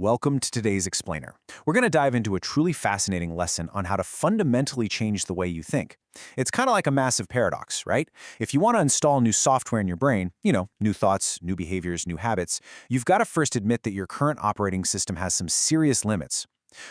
Welcome to today's Explainer. We're going to dive into a truly fascinating lesson on how to fundamentally change the way you think. It's kind of like a massive paradox, right? If you want to install new software in your brain, new thoughts, new behaviors, new habits, you've got to first admit that your current operating system has some serious limits.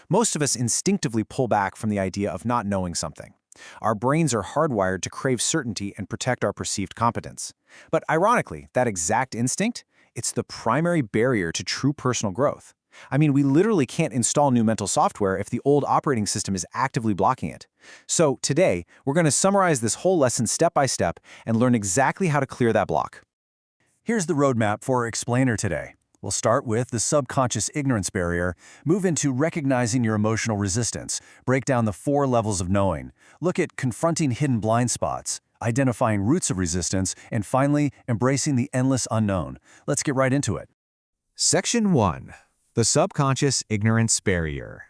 Most of us instinctively pull back from the idea of not knowing something. Our brains are hardwired to crave certainty and protect our perceived competence. But ironically, that exact instinct, it's the primary barrier to true personal growth. I mean, we literally can't install new mental software if the old operating system is actively blocking it. So today, we're going to summarize this whole lesson step by step and learn exactly how to clear that block. Here's the roadmap for Explainer today. We'll start with the subconscious ignorance barrier, move into recognizing your emotional resistance, break down the 4 levels of knowing, look at confronting hidden blind spots, identifying roots of resistance, and finally, embracing the endless unknown. Let's get right into it. Section 1. The subconscious ignorance barrier.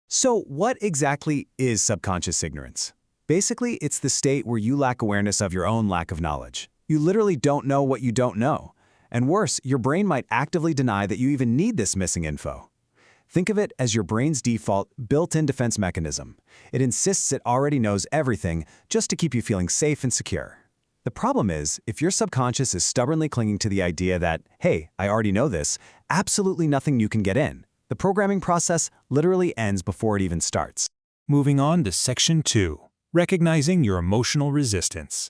So what exactly is subconscious ignorance? Basically, it's the state where you lack awareness of your own lack of knowledge. You literally don't know what you don't know. And worse, your brain might actively deny that you even need this missing info. Think of it as your brain's default built-in defense mechanism. It insists it already knows everything just to keep you feeling safe and secure. The problem is, if your subconscious is stubbornly clinging to the idea that, hey, I already know this, absolutely nothing new can get in. The programming process literally ends before it even starts. Moving on to Section 2. Recognizing your emotional resistance.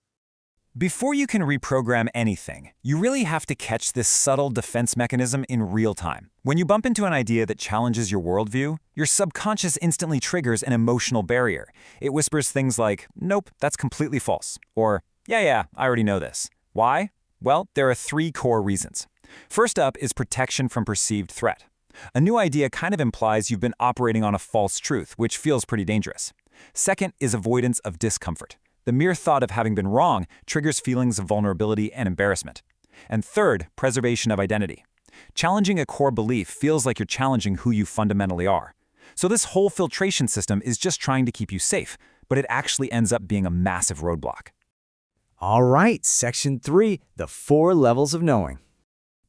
Before you can reprogram anything, you really have to catch this subtle defense mechanism in real time. When you bump into an idea that challenges your worldview, your subconscious instantly triggers an emotional barrier. It whispers things like, nope, that's completely false, or yeah, I already know this. Why? Well, there are 3 core reasons. First up is protection from perceived threat. A new idea kind of implies you've been operating on a false truth, which feels pretty dangerous. Second is avoidance of discomfort. The mere thought of having been wrong triggers feelings of vulnerability and embarrassment. And third, preservation of identity. Challenging a core belief feels like you're challenging who you fundamentally are. So this whole filtration system is just trying to keep you safe, but it actually ends up being a massive roadblock. All right, Section 3, the 4 levels of knowing.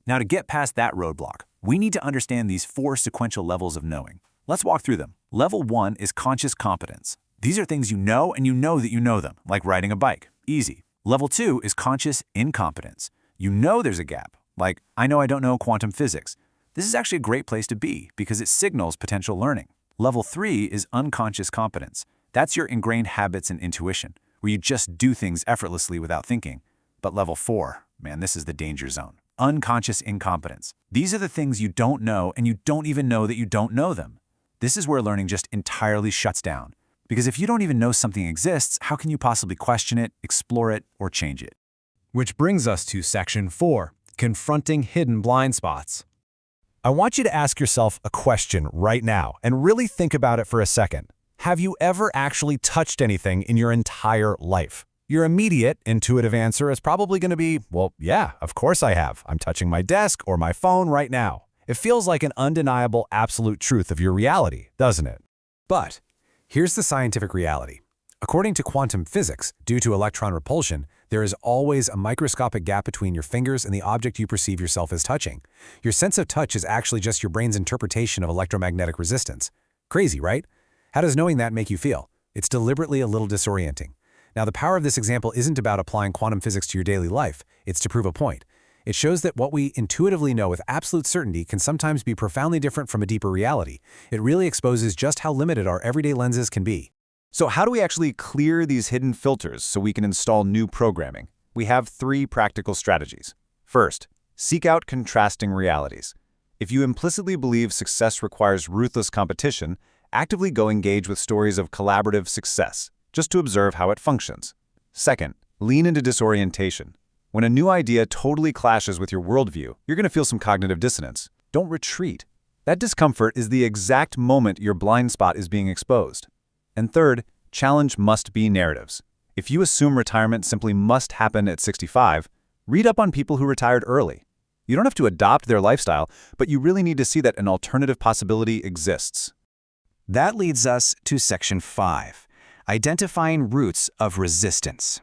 Now to get past that roadblock, we need to understand these 4 sequential levels of knowing. Let's walk through them. Level 1 is conscious competence. These are things you know and you know that you know them, like riding a bike. Easy. Level 2 is conscious incompetence. You know there's a gap, like, I know I don't know quantum physics. This is actually a great place to be because it signals potential learning. Level 3 is unconscious competence. That's your ingrained habits and intuition, where you just do things effortlessly without thinking. But level 4, man, this is the danger zone. Unconscious incompetence. These are the things you don't know and you don't even know that you don't know them. This is where learning just entirely shuts down. Because if you don't even know something exists, how can you possibly question it, explore it, or change it? Which brings us to Section 4, confronting hidden blind spots. I want you to ask yourself a question right now and really think about it for a second. Have you ever actually touched anything in your entire life? Your immediate, intuitive answer is probably going to be, well, yeah, of course I have. I'm touching my desk or my phone right now. It feels like an undeniable absolute truth of your reality, doesn't it? But here's the scientific reality. According to quantum physics, due to electron repulsion, there is always a microscopic gap between your fingers and the object you perceive yourself as touching. Your sense of touch is actually just your brain's interpretation of electromagnetic resistance. Crazy, right? How does knowing that make you feel? It's deliberately a little disorienting. Now, the power of this example isn't about applying quantum physics to your daily life. It's to prove a point. It shows that what we intuitively know with absolute certainty can sometimes be profoundly different from a deeper reality. It really exposes just how limited our everyday lenses can be. So how do we actually clear these hidden filters so we can install new programming? We have 3 practical strategies. First, seek out contrasting realities. If you implicitly believe success requires ruthless competition, actively go engage with stories of collaborative success, just to observe how it functions. Second, lean into disorientation. When a new idea totally clashes with your worldview, you're going to feel some cognitive dissonance. Don't retreat. That discomfort is the exact moment your blind spot is being exposed. And third, challenge must-be narratives. If you assume retirement simply must happen at 65, read up on people who retired early. You don't have to adopt their lifestyle, but you really need to see that an alternative possibility exists. That leads us to Section 5, identifying roots of resistance.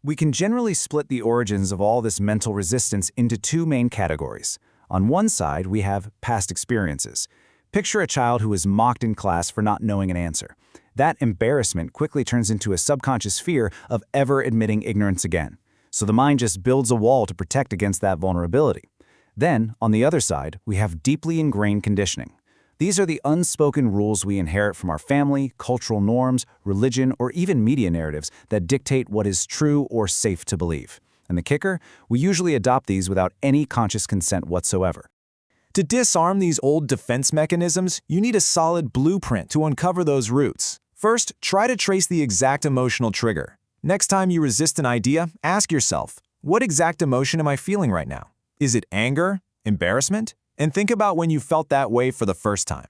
We can generally split the origins of all this mental resistance into 2 main categories. On one side, we have past experiences. Picture a child who is mocked in class for not knowing an answer. That embarrassment quickly turns into a subconscious fear of ever admitting ignorance again. So the mind just builds a wall to protect against that vulnerability. Then, on the other side, we have deeply ingrained conditioning. These are the unspoken rules we inherit from our family, cultural norms, religion, or even media narratives that dictate what is true or safe to believe. And the kicker? We usually adopt these without any conscious consent whatsoever. To disarm these old defense mechanisms, you need a solid blueprint to uncover those roots. First, try to trace the exact emotional trigger. Next time you resist an idea, ask yourself, what exact emotion am I feeling right now? Is it anger? Embarrassment? And think about when you felt that way for the first time.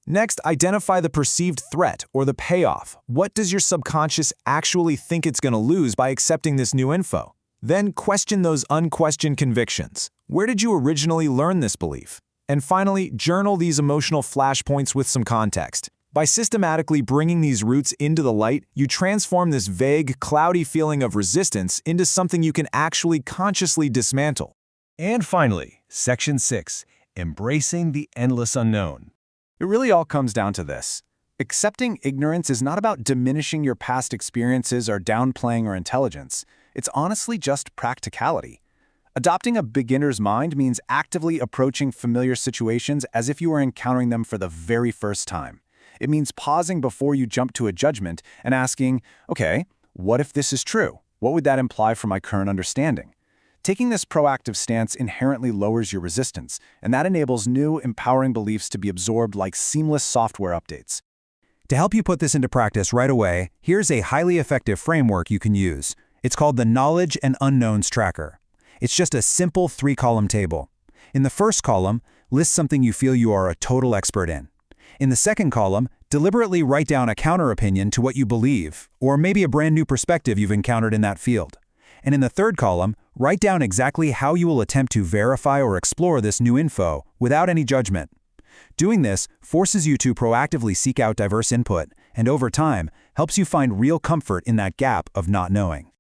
Next, identify the perceived threat or the payoff. What does your subconscious actually think it's going to lose by accepting this new info? Then question those unquestioned convictions. Where did you originally learn this belief? And finally, journal these emotional flashpoints with some context. By systematically bringing these roots into the light, you transform this vague, cloudy feeling of resistance into something you can actually consciously dismantle. And finally, Section 6, Embracing the Endless Unknown. It really all comes down to this. Accepting ignorance is not about diminishing your past experiences or downplaying your intelligence. It's honestly just practicality. Adopting a beginner's mind means actively approaching familiar situations as if you were encountering them for the very first time. It means pausing before you jump to a judgment and asking, okay, what if this is true? What would that imply for my current understanding? Taking this proactive stance inherently lowers your resistance, and that enables new, empowering beliefs to be absorbed like seamless software updates. To help you put this into practice right away, here's a highly effective framework you can use. It's called the Knowledge and Unknowns Tracker. It's just a simple 3-column table. In the first column, list something you feel you are a total expert in. In the second column, deliberately write down a counter-opinion to what you believe, or maybe a brand new perspective you've encountered in that field. And in the third column, write down exactly how you will attempt to verify or explore this new info without any judgment. Doing this forces you to proactively seek out diverse input, and over time, helps you find real comfort in that gap of not knowing.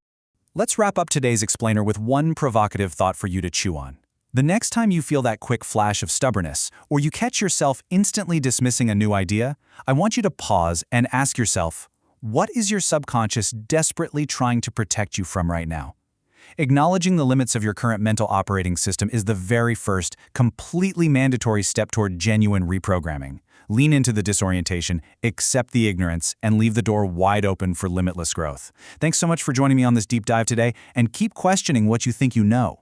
Let's wrap up today's explainer with one provocative thought for you to chew on. The next time you feel that quick flash of stubbornness, or you catch yourself instantly dismissing a new idea, I want you to pause and ask yourself, what is your subconscious desperately trying to protect you from right now? Acknowledging the limits of your current mental operating system is the very first, completely mandatory step toward genuine reprogramming. Lean into the disorientation, accept the ignorance, and leave the door wide open for limitless growth. Thanks so much for joining me on this deep dive today, and keep questioning what you think you know.